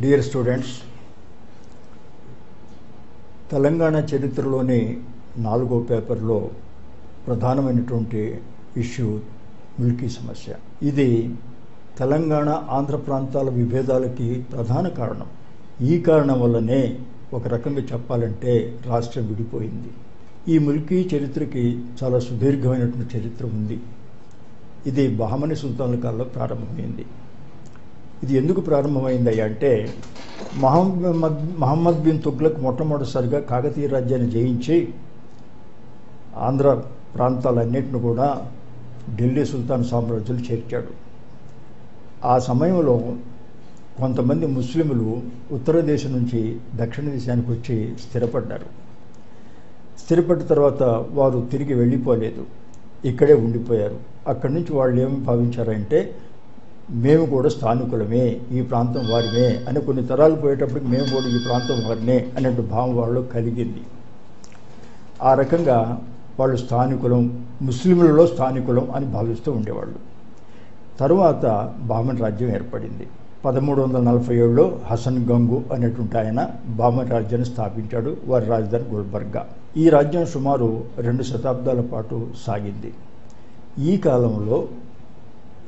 Dear students, Telangana చరిత్రలోని 4వ పేపర్లో ప్రధానమైనటువంటి ఇష్యూ మిల్కీ సమస్య. ఇది తెలంగాణ ఆంధ్ర ప్రాంతాల విభేదాలకి ప్రధాన కారణం. ఈ కారణం వల్లనే ఒక రకంగా చెప్పాలంటే రాష్ట్రం విడిపోయింది. ఈ మిల్కీ చరిత్రకి చాలా సుదీర్ఘమైనటువంటి చరిత్ర ఉంది. ఇది బహమనీ సుల్తాన్ల కాలంలో ప్రారంభమైంది. ఇది ఎందుకు ప్రారంభమైంది అంటే మహమ్మద్ బిన్ తుగ్లక్ మొట్టమొదటిసారిగా కాకతీయ రాజ్యాన్ని జయించి ఆంధ్ర ప్రాంతాలన్నింటిని కూడా ఢిల్లీ సుల్తాన్ సామ్రాజ్యాలు చేర్చాడు. ఆ సమయంలో కొంతమంది ముస్లింలు ఉత్తర దేశం నుంచి దక్షిణ దేశానికి వచ్చి స్థిరపడ్డారు. స్థిరపడ్డ తర్వాత వారు తిరిగి వెళ్ళిపోలేదు, ఇక్కడే ఉండిపోయారు. అక్కడి నుంచి వాళ్ళు ఏమి భావించారంటే మేము కూడా స్థానికులమే, ఈ ప్రాంతం వారిమే అని కొన్ని తరాలు పోయేటప్పటికి మేము కూడా ఈ ప్రాంతం వారినే అనేటువంటి భావం వాళ్ళు కలిగింది. ఆ రకంగా వాళ్ళు స్థానికులం, ముస్లింలలో స్థానికులం అని భావిస్తూ ఉండేవాళ్ళు. తరువాత బహమన్ రాజ్యం ఏర్పడింది. 1347లో హసన్ గంగు అనేటువంటి ఆయన బహమన్ రాజ్యాన్ని స్థాపించాడు. వారి రాజధాని గుల్బర్గా. ఈ రాజ్యం సుమారు 2 శతాబ్దాల పాటు సాగింది. ఈ కాలంలో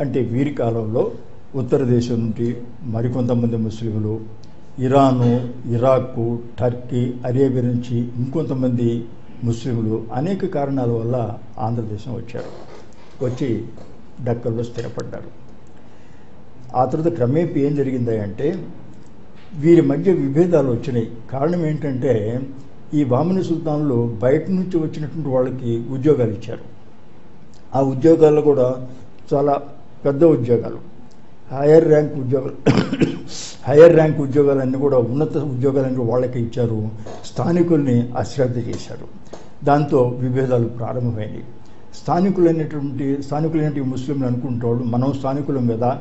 అంటే వీరి కాలంలో ఉత్తర దేశం నుండి మరికొంతమంది ముస్లింలు, ఇరాను, ఇరాకు, టర్కీ, అరేబియా నుంచి ఇంకొంతమంది ముస్లింలు అనేక కారణాల వల్ల ఆంధ్రదేశం వచ్చారు. వచ్చి డక్కల్లో స్థిరపడ్డారు. ఆ తర్వాత క్రమేపీ ఏం జరిగింది అంటే వీరి మధ్య విభేదాలు వచ్చినాయి. కారణం ఏంటంటే ఈ బహమనీ సుల్తాన్లు బయట నుంచి వచ్చినటువంటి వాళ్ళకి ఉద్యోగాలు ఇచ్చారు. ఆ ఉద్యోగాల్లో కూడా చాలా పెద్ద ఉద్యోగాలు, హయ్యర్ ర్యాంక్ ఉద్యోగాలన్నీ కూడా ఉన్నత ఉద్యోగాలన్నీ వాళ్ళకి ఇచ్చారు. స్థానికుల్ని అశ్రద్ధ చేశారు. దాంతో విభేదాలు ప్రారంభమైనవి. స్థానికులైనటువంటి ముస్లింలు అనుకుంటాడు మనం స్థానికులం కదా,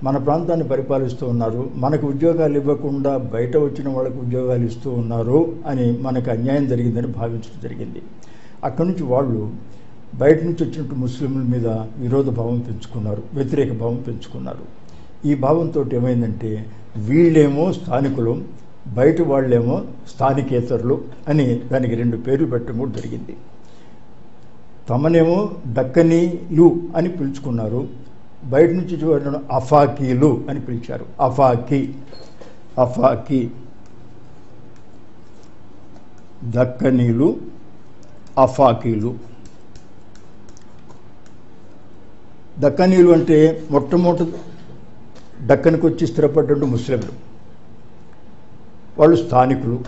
మన ప్రాంతాన్ని పరిపాలిస్తూ ఉన్నారు, మనకు ఉద్యోగాలు ఇవ్వకుండా బయట వచ్చిన వాళ్ళకు ఉద్యోగాలు ఇస్తూ ఉన్నారు అని మనకు అన్యాయం జరిగిందని భావించడం జరిగింది. అక్కడి నుంచి వాళ్ళు బయట నుంచి వచ్చినట్టు ముస్లింల మీద విరోధ భావం పెంచుకున్నారు, వ్యతిరేక భావం పెంచుకున్నారు. ఈ భావంతో ఏమైందంటే వీళ్ళేమో స్థానికులు, బయట వాళ్ళేమో స్థానికేతరులు అని దానికి 2 పేర్లు పెట్టడం కూడా జరిగింది. తమనేమో దక్కనీలు అని పిలుచుకున్నారు, బయట నుంచి చూడడం అఫాకీలు అని పిలిచారు. అఫాకీ దక్కనీలు, అఫాకీలు. దక్కనీలు అంటే మొట్టమొదటి దక్కనికి వచ్చి స్థిరపడ్డ ముస్లింలు, వాళ్ళు స్థానికులు.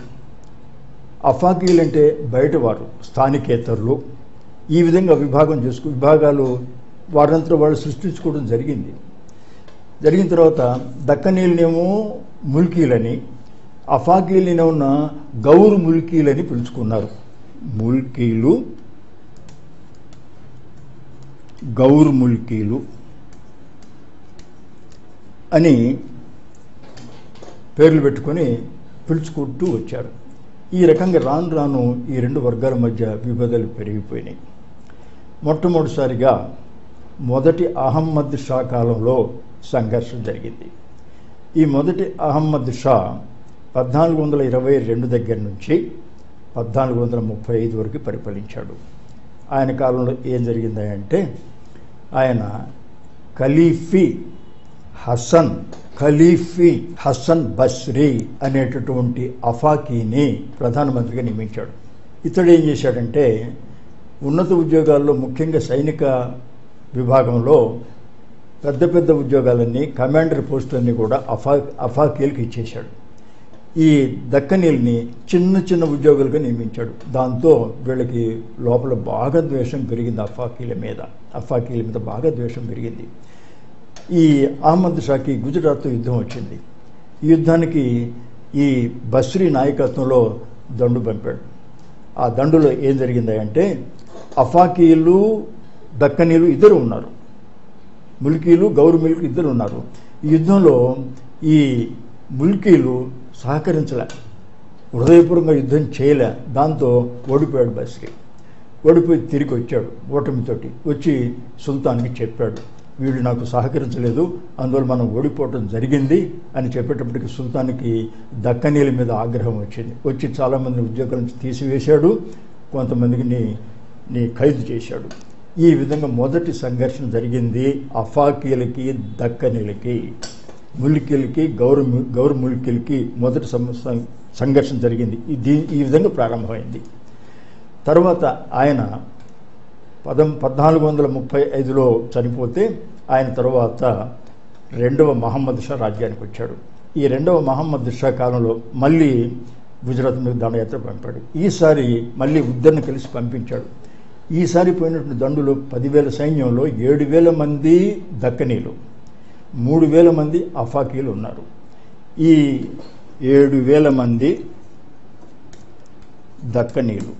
అఫాకీలు అంటే బయటవారు, స్థానికేతరులు. ఈ విధంగా విభాగాలు వారంతా వాళ్ళు సృష్టించుకోవడం జరిగింది. జరిగిన తర్వాత దక్కనీలనేమో ముల్కీలని, అఫాకీలనే ఉన్న గౌరు ముల్కీలని పిలుచుకున్నారు. ముల్కీలు, గౌర్ ముల్కీలు అని పేర్లు పెట్టుకొని పిలుచుకుంటూ వచ్చారు. ఈ రకంగా రాను రాను ఈ 2 వర్గాల మధ్య విభేదాలు పెరిగిపోయినాయి. మొట్టమొదటిసారిగా మొదటి అహమ్మద్ షా కాలంలో సంఘర్షణ జరిగింది. ఈ మొదటి అహమ్మద్ షా 1422 దగ్గర నుంచి 1435 వరకు పరిపాలించాడు. ఆయన కాలంలో ఏం జరిగిందంటే ఆయన ఖలీఫీ హసన్ బస్రీ అనేటటువంటి అఫాకీని ప్రధానమంత్రిగా నియమించాడు. ఇతడు ఏం చేశాడంటే ఉన్నత ఉద్యోగాల్లో ముఖ్యంగా సైనిక విభాగంలో పెద్ద పెద్ద ఉద్యోగాలన్నీ, కమాండర్ పోస్టులన్నీ కూడా అఫాకీలకు ఇచ్చేశాడు. ఈ దక్కనీల్ని చిన్న చిన్న ఉద్యోగులుగా నియమించాడు. దాంతో వీళ్ళకి లోపల బాగా ద్వేషం పెరిగింది. అఫాకీల మీద బాగా ద్వేషం పెరిగింది. ఈ అహ్మద్ షాకి గుజరాత్తో యుద్ధం వచ్చింది. ఈ యుద్ధానికి ఈ బస్రీ నాయకత్వంలో దండు పంపాడు. ఆ దండులో ఏం జరిగిందంటే అఫాకీలు, దక్కనీలు ఇద్దరు ఉన్నారు, ముల్కీలు, గౌరు ముల్కీ ఇద్దరు ఉన్నారు. ఈ యుద్ధంలో ఈ ముల్కీలు సహకరించలే, హృదయపూర్వకంగా యుద్ధం చేయలే. దాంతో ఓడిపోయాడు బస్రీ. ఓడిపోయి తిరిగి వచ్చాడు ఓటమితోటి. వచ్చి సుల్తాన్కి చెప్పాడు, వీళ్ళు నాకు సహకరించలేదు, అందువల్ల మనం ఓడిపోవటం జరిగింది అని చెప్పేటప్పటికి సుల్తాన్కి దక్కనీల మీద ఆగ్రహం వచ్చి చాలామందిని ఉద్యోగాల నుంచి తీసివేశాడు, కొంతమందిని ఖైదు చేశాడు. ఈ విధంగా మొదటి సంఘర్షణ జరిగింది అఫాకీలకి దక్కనీలకి. ముల్కీలకి గౌర్ ముల్కీలకి మొదటి సంఘర్షణ జరిగింది. ఈ విధంగా ప్రారంభమైంది. తర్వాత ఆయన 1435లో చనిపోతే ఆయన తర్వాత రెండవ మహమ్మద్ షా రాజ్యానికి వచ్చాడు. ఈ రెండవ మహమ్మద్ షా కాలంలో మళ్ళీ గుజరాత్ మీద దండయాత్ర పంపాడు. ఈసారి మళ్ళీ ఉద్దర్ని కలిసి పంపించాడు. ఈసారి పోయినటువంటి దండులో 10,000 సైన్యంలో 7,000 మంది దక్కనీలు, 3,000 మంది అఫాకీలు ఉన్నారు. ఈ 7,000 మంది దక్కనీలు,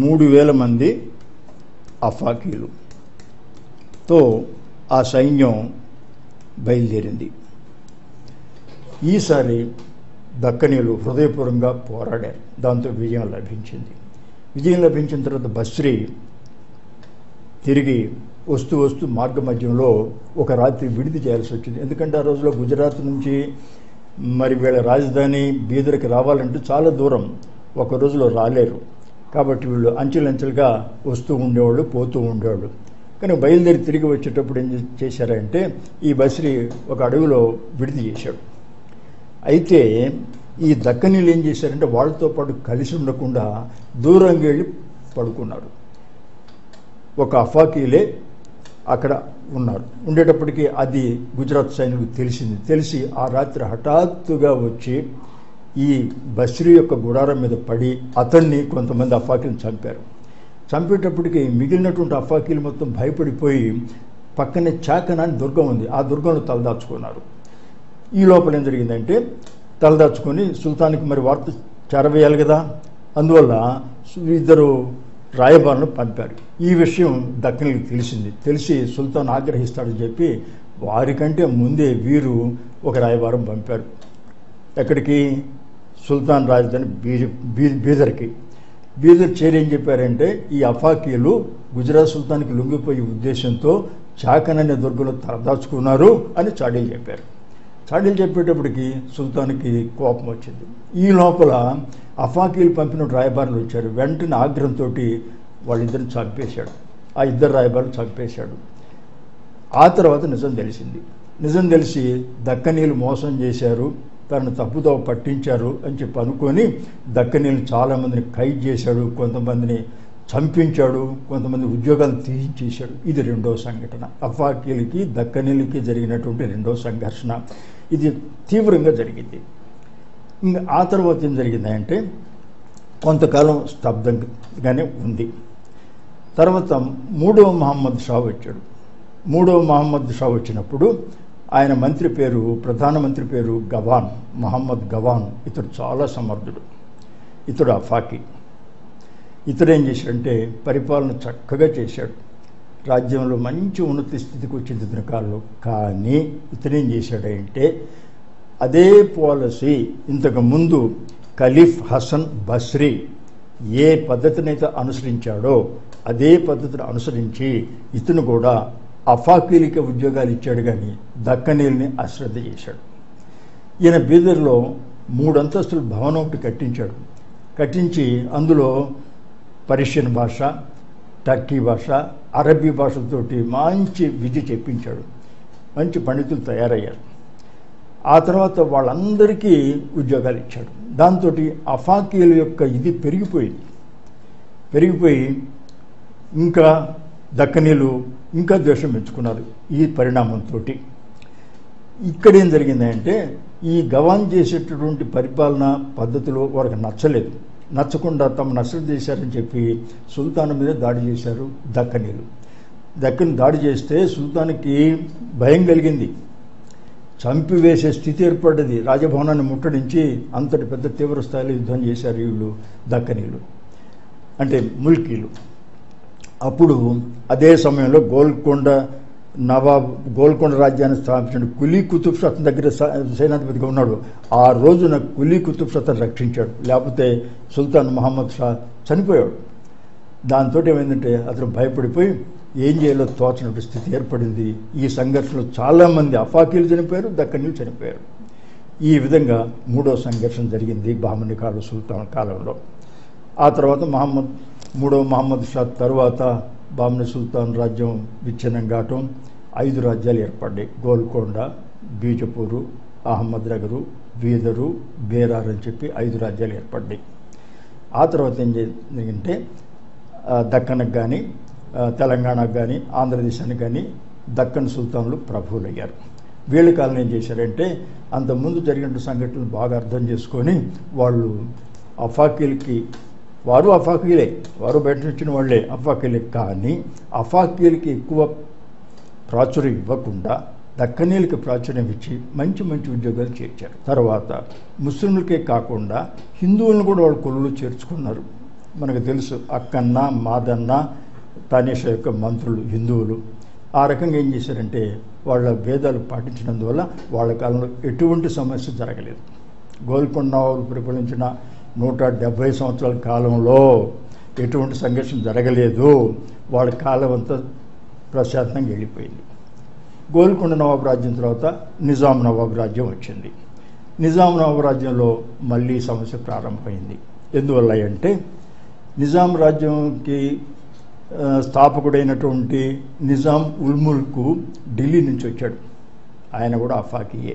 3,000 మంది అఫాకీలుతో ఆ సైన్యం బయలుదేరింది. ఈసారి దక్కనీలు హృదయపూర్వకంగా పోరాడారు. దాంతో విజయం లభించింది. విజయం లభించిన తర్వాత బస్రీ తిరిగి వస్తూ మార్గ మధ్యంలో ఒక రాత్రి విడిది చేయాల్సి వచ్చింది. ఎందుకంటే ఆ రోజులో గుజరాత్ నుంచి మరి వీళ్ళ రాజధాని బీదర్కి రావాలంటే చాలా దూరం, ఒక రోజులో రాలేరు. కాబట్టి వీళ్ళు అంచెలంచెలుగా వస్తూ ఉండేవాళ్ళు, పోతూ ఉండేవాళ్ళు. కానీ బయలుదేరి తిరిగి వచ్చేటప్పుడు ఏం చేశారంటే ఈ బస్రీ ఒక అడవిలో విడిది చేశాడు. అయితే ఈ దక్కనీలు ఏం చేశారంటే వాళ్ళతో పాటు కలిసి ఉండకుండా దూరంగా వెళ్ళి పడుకున్నారు. ఒక అఫాకీలే అక్కడ ఉన్నారు. ఉండేటప్పటికీ అది గుజరాత్ సైనికులకు తెలిసి ఆ రాత్రి హఠాత్తుగా వచ్చి ఈ బస్రీ యొక్క గుడారం మీద పడి అతన్ని కొంతమంది అఫాకీలను చంపారు. చంపేటప్పటికి మిగిలినటువంటి అఫాకీలు మొత్తం భయపడిపోయి పక్కనే చాకన్ అని దుర్గం ఉంది, ఆ దుర్గంలో తలదాచుకున్నారు. ఈ లోపల ఏం జరిగిందంటే తలదాచుకొని సుల్తాన్కి మరి వార్త చేరవేయాలి కదా, అందువల్ల ఇద్దరు రాయబారులను పంపారు. ఈ విషయం దక్కనీలకు తెలిసి సుల్తాన్ ఆగ్రహిస్తాడని చెప్పి వారికంటే ముందే వీరు ఒక రాయబారం పంపారు. ఎక్కడికి? సుల్తాన్ రాజధాని బీదర్కి. బీదర్ చేరి ఏం చెప్పారంటే ఈ అఫాకీలు గుజరాత్ సుల్తాన్కి లొంగిపోయే ఉద్దేశంతో చాకన్ అనే దుర్గంలో తలదాచుకున్నారు అని చాడీలు చెప్పారు. చాడీలు చెప్పేటప్పటికి సుల్తాన్కి కోపం వచ్చింది. ఈ లోపల అఫాకీలు పంపిన రాయబారులు వచ్చారు. వెంటనే ఆగ్రహంతో వాళ్ళిద్దరిని చంపేశాడు. ఆ ఇద్దరు రాయబారులు చంపేశాడు. ఆ తర్వాత నిజం తెలిసి దక్కనీలు మోసం చేశారు, తనను తప్పుదోవ పట్టించారు అని చెప్పి అనుకొని దక్కనీలు చాలామందిని ఖైదు చేశాడు, కొంతమందిని చంపించాడు, కొంతమంది ఉద్యోగాలు తీయించేశాడు. ఇది రెండవ సంఘటన. అఫాకీలకి దక్కనీలకి జరిగినటువంటి రెండవ సంఘర్షణ. ఇది తీవ్రంగా జరిగింది. ఇంకా ఆ తర్వాత ఏం జరిగిందంటే కొంతకాలం స్తబ్దంగానే ఉంది. తర్వాత మూడవ మహమ్మద్ షా వచ్చాడు. మూడవ మహమ్మద్ షా వచ్చినప్పుడు ఆయన ప్రధానమంత్రి పేరు గవాన్, మహమ్మద్ గవాన్. ఇతడు చాలా సమర్థుడు. ఇతడు అఫాకీ. ఇతడు ఏం చేశాడంటే పరిపాలన చక్కగా చేశాడు. రాజ్యంలో మంచి ఉన్నత స్థితికి వచ్చింది ఇతని కాలంలో. కానీ ఇతనేం చేశాడంటే అదే పాలసీ ఇంతకు ముందు ఖలీఫ్ హసన్ బస్రీ ఏ పద్ధతినైతే అనుసరించాడో అదే పద్ధతిని అనుసరించి ఇతను కూడా అఫాకీలకి ఉద్యోగాలు ఇచ్చాడు, కానీ దక్కనీల్ని అశ్రద్ధ చేశాడు. ఈయన బీదర్లో 3 అంతస్తుల భవనం ఒకటి కట్టించి అందులో పర్షియన్ భాష, టర్కీ భాష, అరబీ భాషలతోటి మంచి విద్య చెప్పించాడు. మంచి పండితులు తయారయ్యారు. ఆ తర్వాత వాళ్ళందరికీ ఉద్యోగాలు ఇచ్చాడు. దాంతో అఫాకీల యొక్క ఇది పెరిగిపోయి ఇంకా దక్కనీలు ఇంకా ద్వేషం పెంచుకున్నారు. ఈ పరిణామంతో ఇక్కడ ఏం జరిగిందంటే ఈ గవాన్ చేసేటటువంటి పరిపాలన పద్ధతులు వారికి నచ్చకుండా తమ నష్టం చేశారని చెప్పి సుల్తాన్ మీద దాడి చేశారు దక్కనీలు. దాడి చేస్తే సుల్తాన్కి భయం కలిగింది. చంపివేసే స్థితి ఏర్పడ్డది. రాజభవనాన్ని ముట్టడించి అంతటి పెద్ద తీవ్ర స్థాయిలో యుద్ధం చేశారు వీళ్ళు దక్కనీలు, అంటే ముల్కీలు. అప్పుడు అదే సమయంలో గోల్కొండ రాజ్యాన్ని స్థాపించిన కులీ కుతుబ్ షా అతని దగ్గర సేనాధిపతిగా ఉన్నాడు. ఆ రోజున కులీ కుతుబ్ షా అతను రక్షించాడు, లేకపోతే సుల్తాన్ మహమ్మద్ షా చనిపోయాడు. దాంతో ఏమైందంటే అతను భయపడిపోయి ఏం చేయాలో తోచనటువంటి స్థితి ఏర్పడింది. ఈ సంఘర్షణలో చాలామంది అఫాకీలు చనిపోయారు, దక్కనీలు చనిపోయారు. ఈ విధంగా మూడో సంఘర్షణ జరిగింది బహమనీ కాలం సుల్తాన్ కాలంలో. ఆ తర్వాత మూడవ మహమ్మద్ షా తర్వాత బహమనీ సుల్తాన్ రాజ్యం విచ్ఛిన్నం కావటం, 5 రాజ్యాలు ఏర్పడ్డాయి. గోల్కొండ, బీజపూరు, అహ్మద్నగరు, బీదరు, బేరార్ అని చెప్పి 5 రాజ్యాలు ఏర్పడ్డాయి. ఆ తర్వాత ఏం జరిగిందంటే దక్కన్కి కానీ తెలంగాణకు కానీ ఆంధ్రదేశానికి కానీ దక్కన్ సుల్తాన్లు ప్రభువులయ్యారు. వీళ్ళ కాలం ఏం చేశారంటే అంతకుముందు జరిగిన సంఘటనలు బాగా అర్థం చేసుకొని వాళ్ళు అఫాకీలకి, వారు అఫాకీలే, వారు బయట వచ్చిన వాళ్ళే అఫాకీలే, కానీ అఫాకీలకి ఎక్కువ ప్రాచుర్యం ఇవ్వకుండా దక్కనీలకి ప్రాచుర్యం ఇచ్చి మంచి మంచి ఉద్యోగాలు చేర్చారు. తర్వాత ముస్లింలకే కాకుండా హిందువులను కూడా వాళ్ళు కొలువులు చేర్చుకున్నారు. మనకు తెలుసు అక్కన్న, మాదన్న, తానేష యొక్క మంత్రులు హిందువులు. ఆ రకంగా ఏం చేశారంటే వాళ్ళ వేదాలు పాటించినందువల్ల వాళ్ళ కాలంలో ఎటువంటి సమస్య జరగలేదు. గోల్కొండ నవాబులు పరిపాలించిన 170 సంవత్సరాల కాలంలో ఎటువంటి సంఘర్షణ జరగలేదు. వాళ్ళ కాలం అంతా ప్రశాంతంగా వెళ్ళిపోయింది. గోల్కొండ నవాబు రాజ్యం తర్వాత నిజాం నవాబు రాజ్యం వచ్చింది. నిజాం నవాబు రాజ్యంలో మళ్ళీ సమస్య ప్రారంభమైంది. ఎందువల్ల అంటే నిజాం రాజ్యంకి స్థాపకుడైనటువంటి నిజాం ఉల్ ముల్క్ ఢిల్లీ నుంచి వచ్చాడు. ఆయన కూడా అఫాకీయే.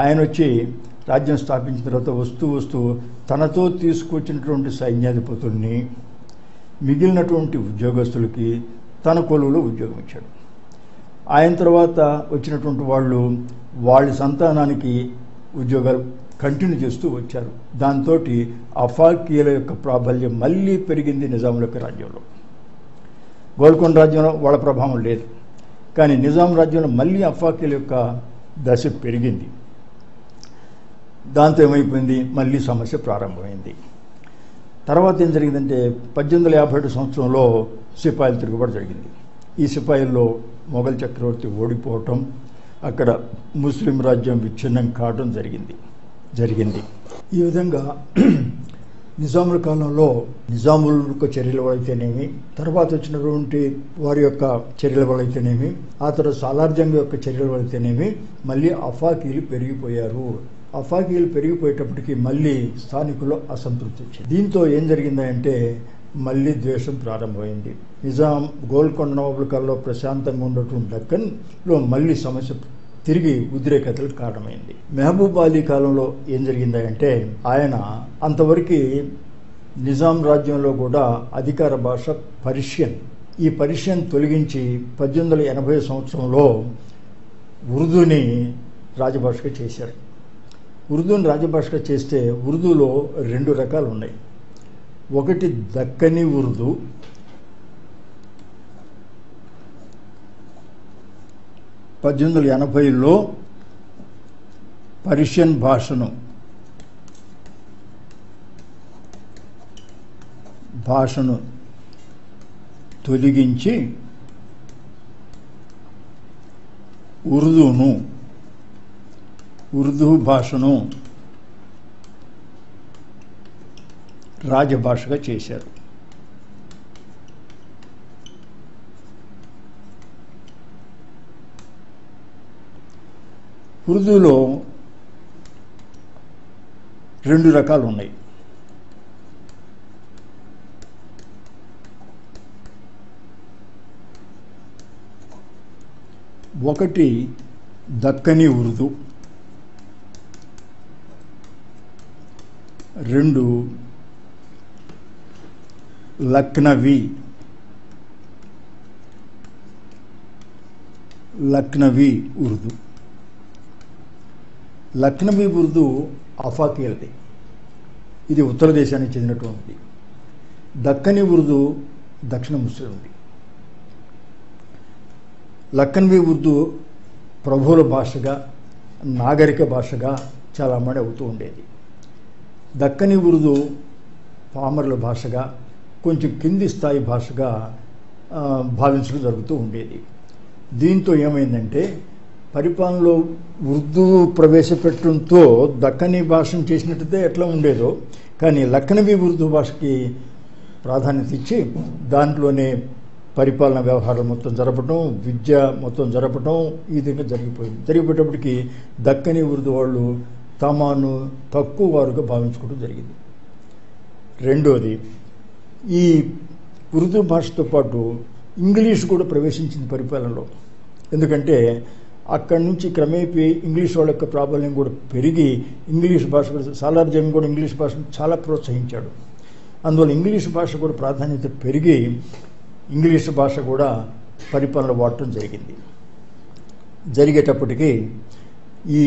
ఆయన వచ్చి రాజ్యం స్థాపించిన తర్వాత వస్తూ తనతో తీసుకొచ్చినటువంటి సైన్యాధిపతుల్ని, మిగిలినటువంటి ఉద్యోగస్తులకి తన కొలువులో ఉద్యోగం ఇచ్చాడు. ఆయన తర్వాత వచ్చినటువంటి వాళ్ళు వాళ్ళ సంతానానికి ఉద్యోగాలు కంటిన్యూ చేస్తూ వచ్చారు. దాంతో అఫాకీల యొక్క ప్రాబల్యం మళ్ళీ పెరిగింది నిజాముల యొక్క రాజ్యంలో. గోల్కొండ రాజ్యంలో వాళ్ళ ప్రభావం లేదు, కానీ నిజాం రాజ్యంలో మళ్ళీ అఫాకీల యొక్క దశ పెరిగింది. దాంతో ఏమైపోయింది, మళ్ళీ సమస్య ప్రారంభమైంది. తర్వాత ఏం జరిగిందంటే 1857 సంవత్సరంలో సిపాయిల తిరుగుబాటు జరిగింది. ఈ సిపాయిల్లో మొఘల్ చక్రవర్తి ఓడిపోవటం, అక్కడ ముస్లిం రాజ్యం విచ్ఛిన్నం కావడం జరిగింది. ఈ విధంగా నిజాముల కాలంలో నిజాముల యొక్క చర్యల వల్లైతేనేమి, తర్వాత వచ్చినటువంటి వారి యొక్క చర్యల వల్లైతేనేమి, ఆ తర్వాత సాలార్జంగ్ యొక్క చర్యల వల్లైతేనేమి మళ్ళీ అఫాకీలు పెరిగిపోయారు. అఫాకీలు పెరిగిపోయేటప్పటికి మళ్ళీ స్థానికుల్లో అసంతృప్తి వచ్చింది. దీంతో ఏం జరిగిందంటే మళ్ళీ ద్వేషం ప్రారంభమైంది. నిజాం గోల్కొండ నవాబుల కాలంలో ప్రశాంతంగా ఉన్నటువంటి దక్కన్లో మళ్ళీ సమస్య తిరిగి ఉద్రేకతలకు కారణమైంది. మెహబూబ్ అలీ కాలంలో ఏం జరిగిందంటే ఆయన అంతవరకు నిజాం రాజ్యంలో కూడా అధికార భాష పర్షియన్. ఈ పర్షియన్ తొలగించి 1880 సంవత్సరంలో ఉర్దూని రాజభాషగా చేశారు. ఉర్దూని రాజభాషగా చేస్తే ఉర్దూలో 2 రకాలు ఉన్నాయి. ఒకటి దక్కనీ ఉర్దూ, 1880లో పర్షియన్ భాషను తొలగించి ఉర్దూ భాషను రాజభాషగా చేశారు. ఉర్దూలో 2 రకాలు ఉన్నాయి. ఒకటి దక్కనీ ఉర్దూ, 2 లక్నవీ ఉర్దూ. లక్నవీ ఉర్దూ అఫాకీలది, ఇది ఉత్తర దేశానికి చెందినటువంటిది. దక్కనీ ఉర్దూ దక్షిణ ముస్లింది. లక్నవీ ఉర్దూ ప్రభువుల భాషగా, నాగరిక భాషగా చాలామంది అవుతూ ఉండేది. దక్కనీ ఉర్దూ పామరుల భాషగా, కొంచెం కింది స్థాయి భాషగా భావించడం జరుగుతూ ఉండేది. దీంతో ఏమైందంటే పరిపాలనలో ఉర్దూ ప్రవేశపెట్టడంతో దక్కనీ భాషను చేసినట్టయితే ఎట్లా ఉండేదో, కానీ లక్నవీ ఉర్దూ భాషకి ప్రాధాన్యత ఇచ్చి దాంట్లోనే పరిపాలన వ్యవహారాలు మొత్తం జరపడం, విద్య మొత్తం జరపడం ఈ విధంగా జరిగిపోయేటప్పటికి దక్కని ఉర్దూ వాళ్ళు తమను తక్కువ వారుగా భావించుకోవడం జరిగింది. రెండోది, ఈ ఉర్దూ భాషతో పాటు ఇంగ్లీష్ కూడా ప్రవేశించింది పరిపాలనలో. ఎందుకంటే అక్కడి నుంచి క్రమేపీ ఇంగ్లీష్ వాళ్ళ యొక్క ప్రాబల్యం కూడా పెరిగి ఇంగ్లీష్ భాష సాలార్ జంగ్ కూడా ఇంగ్లీష్ భాషను చాలా ప్రోత్సహించాడు. అందువల్ల ఇంగ్లీష్ భాష కూడా ప్రాధాన్యత పెరిగి ఇంగ్లీష్ భాష కూడా పరిపాలన వాడటం జరిగేటప్పటికీ ఈ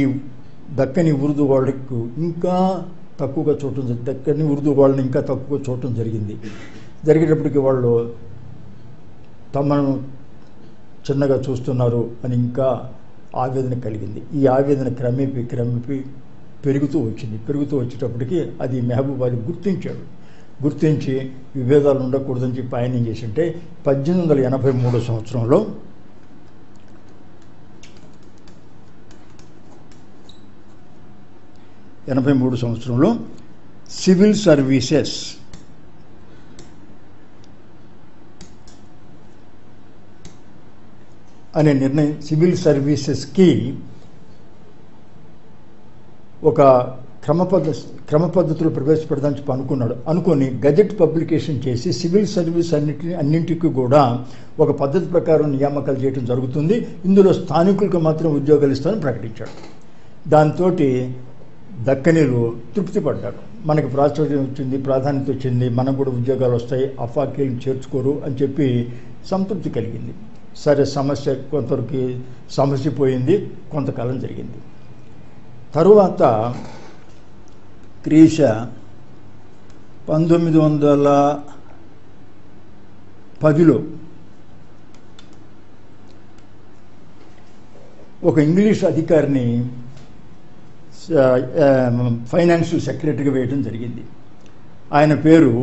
దక్కని ఉర్దూ వాళ్ళకు ఇంకా తక్కువగా చూడటం దక్కని ఉర్దూ వాళ్ళని ఇంకా తక్కువగా చూడటం జరిగేటప్పటికి వాళ్ళు తమను చిన్నగా చూస్తున్నారు అని ఇంకా ఆవేదన కలిగింది. ఈ ఆవేదన క్రమేపీ పెరుగుతూ వచ్చేటప్పటికి అది మెహబూబ్ అలీ గుర్తించి విభేదాలు ఉండకూడదని చెప్పి ఆయన ఏం చేసింటే 1883 సంవత్సరంలో సివిల్ సర్వీసెస్ అనే నిర్ణయం, సివిల్ సర్వీసెస్కి ఒక క్రమపద్ధతులు ప్రవేశపెడదాని చెప్పి అనుకొని గజెట్ పబ్లికేషన్ చేసి సివిల్ సర్వీస్ అన్నింటికి కూడా ఒక పద్ధతి ప్రకారం నియామకాలు చేయడం జరుగుతుంది, ఇందులో స్థానికులకు మాత్రం ఉద్యోగాలు ఇస్తామని ప్రకటించాడు. దాంతో దక్కనీలు తృప్తి పడ్డారు. మనకి ప్రాచుర్యం వచ్చింది, ప్రాధాన్యత వచ్చింది, మనకు కూడా ఉద్యోగాలు వస్తాయి, అఫాకీలను చేర్చుకోరు అని చెప్పి సంతృప్తి కలిగింది. సరే, కొంతవరకు సమస్య పోయింది, కొంతకాలం జరిగింది. తరువాత క్రీశ 1910లో ఒక ఇంగ్లీష్ అధికారిని ఫైనాన్షియల్ సెక్రటరీగా వేయడం జరిగింది. ఆయన పేరు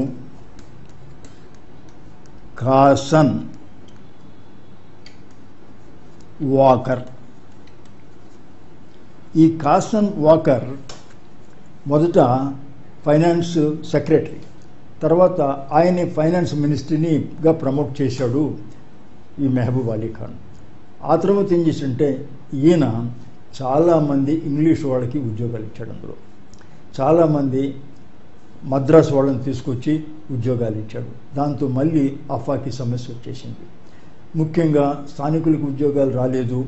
కాసన్ వాకర్. ఈ కాసన్ వాకర్ మొదట ఫైనాన్స్ సెక్రటరీ, తర్వాత ఆయనే ఫైనాన్స్ మినిస్ట్రీనిగా ప్రమోట్ చేశాడు ఈ మెహబూబ్ అలీ ఖాన్. ఆ తర్వాత ఏం చేసింటే ఈయన చాలామంది ఇంగ్లీష్ వాళ్ళకి ఉద్యోగాలు ఇచ్చాడు. అందులో చాలామంది మద్రాసు వాళ్ళని తీసుకొచ్చి ఉద్యోగాలు ఇచ్చాడు. దాంతో మళ్ళీ అఫాకీ సమస్య వచ్చేసింది. ముఖ్యంగా స్థానికులకు ఉద్యోగాలు రాలేదు,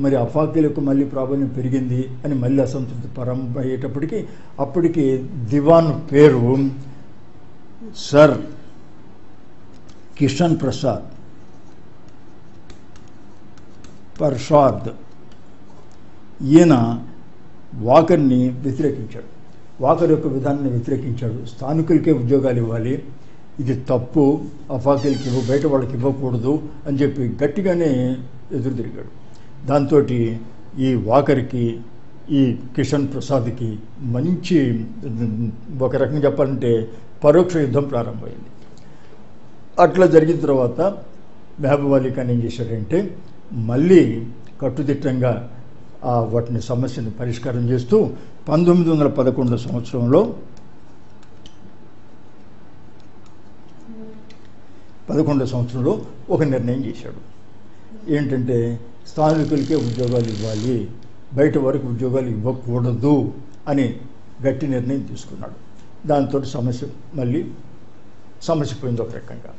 మరి అఫాకీలకు మళ్ళీ ప్రాబల్యం పెరిగింది అని మళ్ళీ అసంతృప్తి ప్రారంభమయ్యేటప్పటికీ అప్పటికి దివాన్ పేరు సర్ కిషన్ ప్రసాద్. ఈయన వాకర్ని వ్యతిరేకించాడు, వాకర్ యొక్క విధానాన్ని వ్యతిరేకించాడు. స్థానికులకే ఉద్యోగాలు ఇవ్వాలి, ఇది తప్పు, అఫాకీలకి బయట వాళ్ళకి ఇవ్వకూడదు అని చెప్పి గట్టిగానే ఎదురు తిరిగాడు. దాంతో ఈ వాకర్కి ఈ కిషన్ ప్రసాద్కి మంచి, ఒక రకంగా చెప్పాలంటే పరోక్ష యుద్ధం ప్రారంభమైంది. అట్లా జరిగిన తర్వాత మెహబూబ్ అలీ ఖాన్ ఏం చేశాడంటే మళ్ళీ కట్టుదిట్టంగా వాటిని సమస్యను పరిష్కారం చేస్తూ 1911 సంవత్సరంలో 11వ సంవత్సరంలో ఒక నిర్ణయం చేశాడు. ఏంటంటే స్థానికులకే ఉద్యోగాలు ఇవ్వాలి, బయట వరకు ఉద్యోగాలు ఇవ్వకూడదు అని గట్టి నిర్ణయం తీసుకున్నాడు. దాంతో సమస్య పోయింది ఒక రకంగా.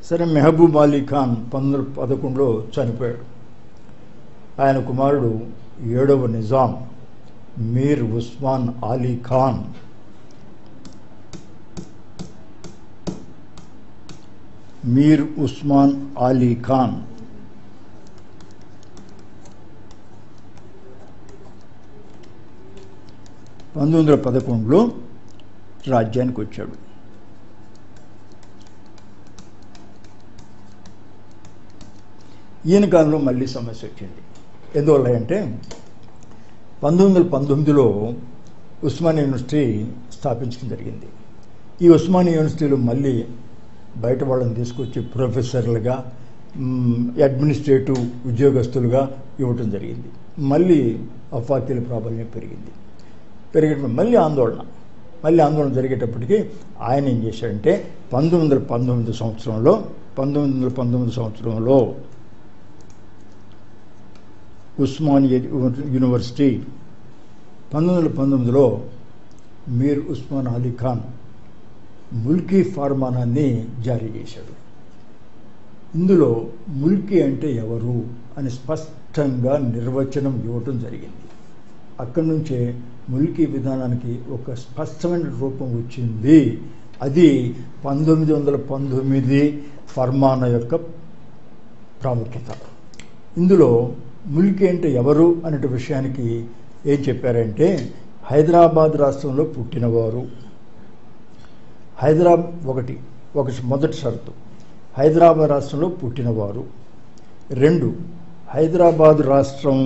సరే, మెహబూబ్ అలీ ఖాన్ 1911లో చనిపోయాడు. ఆయన కుమారుడు 7వ నిజాం మీర్ ఉస్మాన్ అలీ ఖాన్ మీర్ ఉస్మాన్ అలీ ఖాన్ 1911లో రాజ్యానికి వచ్చాడు. ఈయన కాలంలో మళ్ళీ సమస్య వచ్చింది. ఎందువల్ల అంటే 1919లో ఉస్మానియా యూనివర్సిటీ స్థాపించడం జరిగింది. ఈ ఉస్మానియా యూనివర్సిటీలో మళ్ళీ బయట వాళ్ళని తీసుకొచ్చి ప్రొఫెసర్లుగా, అడ్మినిస్ట్రేటివ్ ఉద్యోగస్తులుగా ఇవ్వటం జరిగింది. మళ్ళీ అఫాకీల ప్రాబల్యం పెరిగింది. మళ్ళీ ఆందోళన. మళ్ళీ ఆందోళన జరిగేటప్పటికి ఆయన ఏం చేశాడంటే 1919 సంవత్సరంలో ఉస్మానియా యూనివర్సిటీ 1919లో మీర్ ఉస్మాన్ అలీ ఖాన్ ముల్కీ ఫర్మానాన్ని జారీ చేశాడు. ఇందులో ముల్కీ అంటే ఎవరు అని స్పష్టంగా నిర్వచనం ఇవ్వటం జరిగింది. అక్కడి నుంచే ముల్కీ విధానానికి ఒక స్పష్టమైన రూపం వచ్చింది. అది 1919 ఫర్మానా యొక్క ప్రాముఖ్యత. ఇందులో ముల్కీ అంటే ఎవరు అనే విషయానికి ఏం చెప్పారంటే, హైదరాబాద్ రాష్ట్రంలో పుట్టినవారు, ఒక మొదటి షరతు హైదరాబాద్ రాష్ట్రంలో పుట్టినవారు, 2 హైదరాబాద్ రాష్ట్రం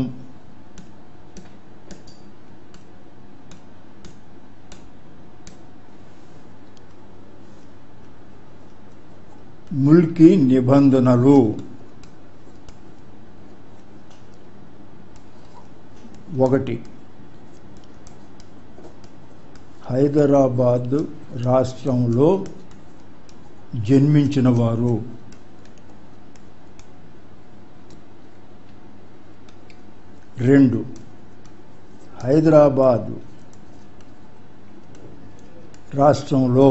ముల్కీ నిబంధనలు 1 హైదరాబాద్ రాష్ట్రంలో జన్మించిన వారు, 2 హైదరాబాద్ రాష్ట్రంలో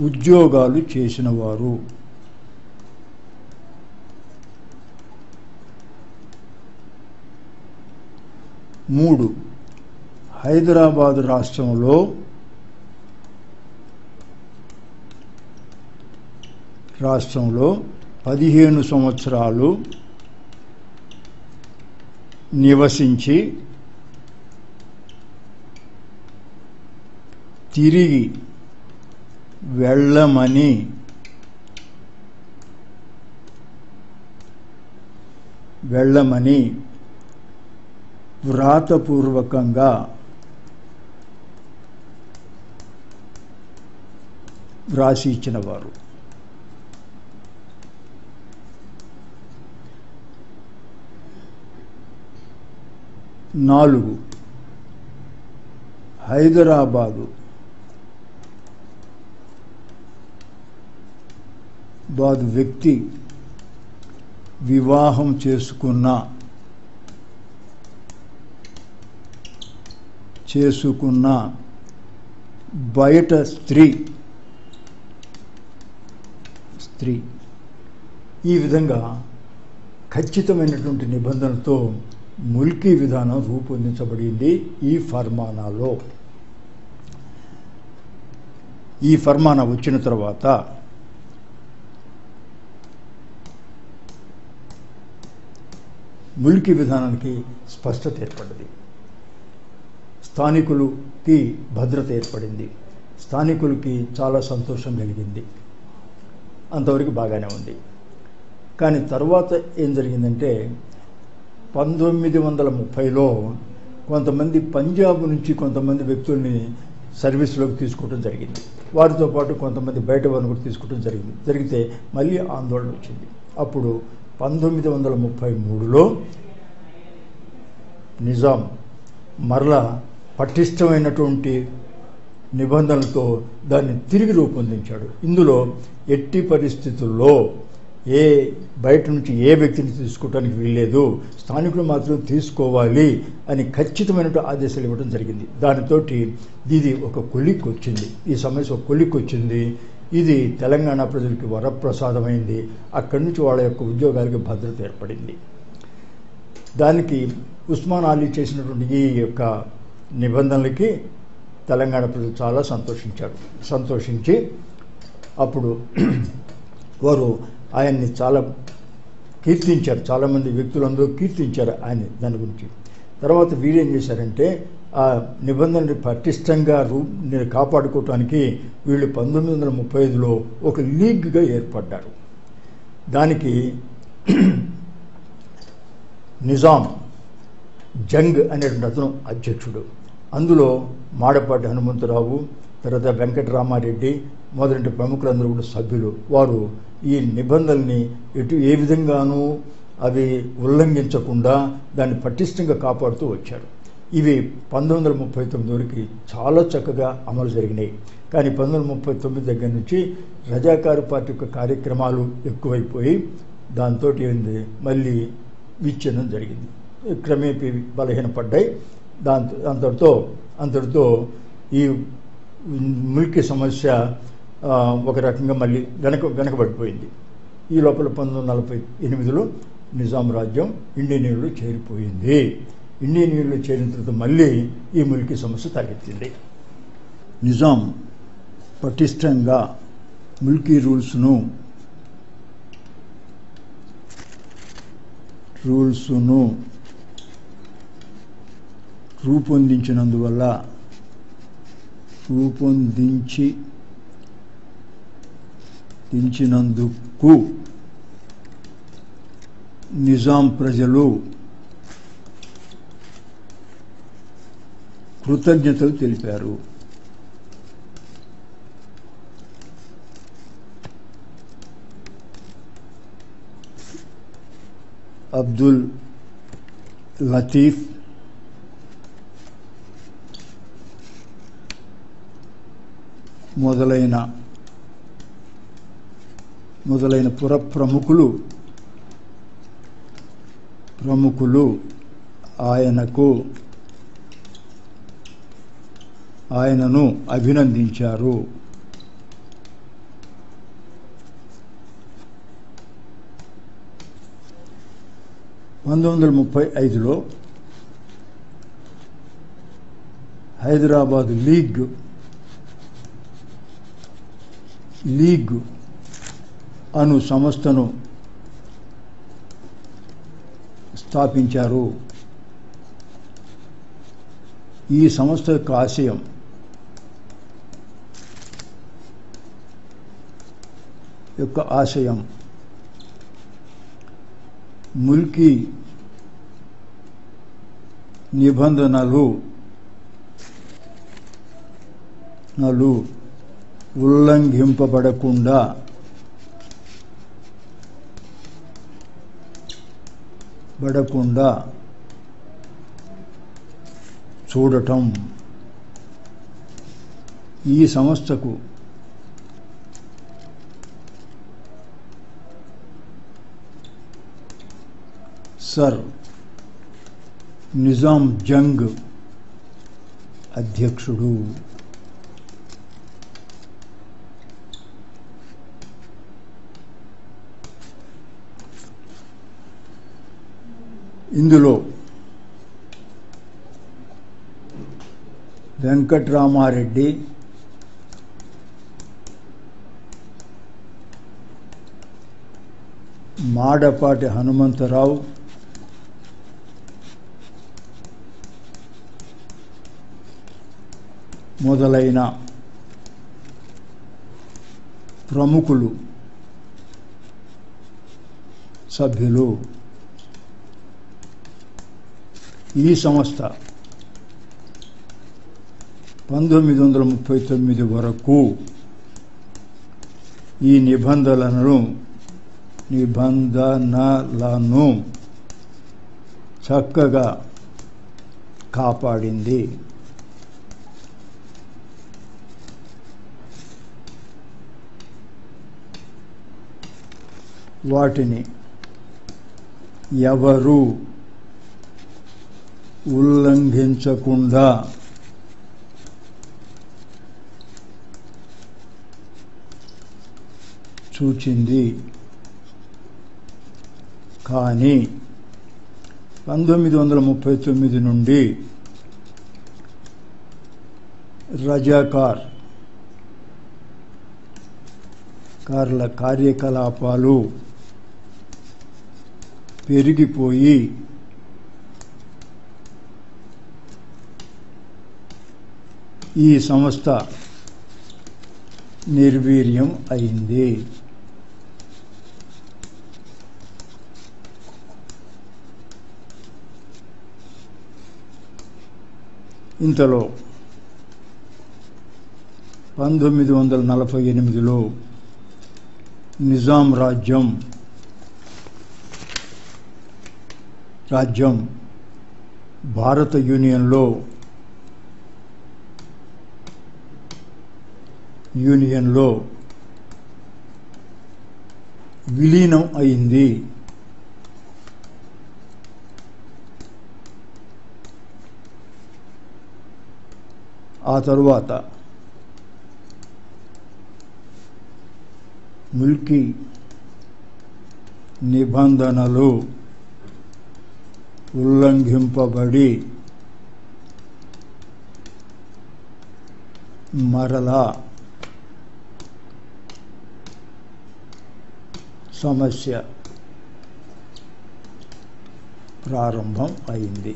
ఉద్యోగాలు చేసినవారు, 3 హైదరాబాద్ రాష్ట్రంలో రాష్ట్రంలో 15 సంవత్సరాలు నివసించి తిరిగి వెళ్ళమని వ్రాతపూర్వకంగా వ్రాసి ఇచ్చినవారు. 4 హైదరాబాదు వ్యక్తి వివాహం చేసుకున్న బయట స్త్రీ ఈ విధంగా ఖచ్చితమైనటువంటి నిబంధనలతో ముల్కీ విధానం రూపొందించబడింది. ఈ ఫర్మానాలో ఈ ఫర్మానా వచ్చిన తర్వాత ముల్కీ విధానానికి స్పష్టత ఏర్పడింది, స్థానికులకి భద్రత ఏర్పడింది, స్థానికులకి చాలా సంతోషం కలిగింది. అంతవరకు బాగానే ఉంది. కానీ తర్వాత ఏం జరిగిందంటే 1930లో కొంతమంది పంజాబ్ నుంచి కొంతమంది వ్యక్తుల్ని సర్వీస్లోకి తీసుకోవడం జరిగింది. వారితో పాటు కొంతమంది బయట వారిని కూడా తీసుకోవడం జరిగితే మళ్ళీ ఆందోళన వచ్చింది. అప్పుడు 1933లో నిజాం మరలా పటిష్టమైనటువంటి నిబంధనలతో దాన్ని తిరిగి రూపొందించాడు. ఇందులో ఎట్టి పరిస్థితుల్లో బయట నుంచి ఏ వ్యక్తిని తీసుకోవడానికి వీల్లేదు, స్థానికులు మాత్రం తీసుకోవాలి అని ఖచ్చితమైనటువంటి ఆదేశాలు ఇవ్వడం జరిగింది. దానితోటి ఇది ఒక కొలిక్కి వచ్చింది, ఈ సమస్య ఒక కొలిక్కి వచ్చింది. ఇది తెలంగాణ ప్రజలకి వరప్రసాదమైంది. అక్కడి నుంచి వాళ్ళ యొక్క ఉద్యోగాలకి భద్రత ఏర్పడింది. దానికి ఉస్మాన్ అలీ చేసినటువంటి ఈ యొక్క నిబంధనలకి తెలంగాణ ప్రజలు చాలా సంతోషించి అప్పుడు వారు ఆయన్ని చాలా కీర్తించారు. చాలామంది వ్యక్తులందరూ కీర్తించారు ఆయన దాని గురించి. తర్వాత వీరేం చేశారంటే ఆ నిబంధనని పటిష్టంగా కాపాడుకోవటానికి వీళ్ళు 1935లో ఒక లీగ్గా ఏర్పడ్డారు. దానికి నిజాం జంగ్ అనేటువంటి అతను అధ్యక్షుడు. అందులో మాడపాటి హనుమంతరావు, తర్వాత వెంకటరామారెడ్డి మొదటి ప్రముఖులందరూ కూడా సభ్యులు. వారు ఈ నిబంధనల్ని ఏ విధంగానూ అవి ఉల్లంఘించకుండా దాన్ని పటిష్టంగా కాపాడుతూ వచ్చారు. ఇవి 1939 వరకు చాలా చక్కగా అమలు జరిగినాయి. కానీ 1939 దగ్గర నుంచి రజాకారు పార్టీ యొక్క కార్యక్రమాలు ఎక్కువైపోయి దాంతో ఏంది మళ్ళీ విచ్ఛిన్నం జరిగింది. క్రమేపీ బలహీనపడ్డాయి. అంతటితో ఈ ముల్కీ సమస్య ఒక రకంగా మళ్ళీ వెనకబడిపోయింది. ఈ లోపల 1948లో నిజాం రాజ్యం ఇండియన్ యూనియన్లో చేరిపోయింది. ఇండియన్ యూనియన్లో చేరిన తర్వాత మళ్ళీ ఈ ముల్కీ సమస్య తలెత్తింది. నిజాం పటిష్టంగా ముల్కీ రూల్స్ను రూపొందించినందుకు నిజాం ప్రజలు కృతజ్ఞతలు తెలిపారు. అబ్దుల్ లతీఫ్ మొదలైన పుర ప్రముఖులు ఆయనను అభినందించారు. 1935లో హైదరాబాద్ లీగ్ అను సంస్థను స్థాపించారు. ఈ సంస్థ యొక్క ఆశయం ముల్కీ నిబంధనలు ఉల్లంఘింపబడకుండా చూడటం. ఈ సంస్థకు సర్ నిజాం జంగ్ అధ్యక్షుడు. ఇందులో వెంకట్రామారెడ్డి, మాడపాటి హనుమంతరావు, మొదలైన ప్రముఖులు సభ్యులు. ఈ సంస్థ 1939 వరకు ఈ నిబంధనలను చక్కగా కాపాడింది. వాటిని ఎవరు ఉల్లంఘించకుండా చూచింది. కానీ 1939 నుండి రజాకార్ల కార్యకలాపాలు పెరిగిపోయి ఈ సంస్థ నిర్వీర్యం అయింది. ఇంతలో 1948లో నిజాం రాజ్యం భారత యూనియన్లో విలీనం అయింది. ఆ తరువాత మిల్కీ నిబంధనలు ఉల్లంఘింపబడి మరలా సమస్య ప్రారంభం అయింది.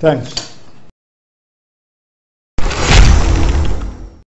థ్యాంక్స్.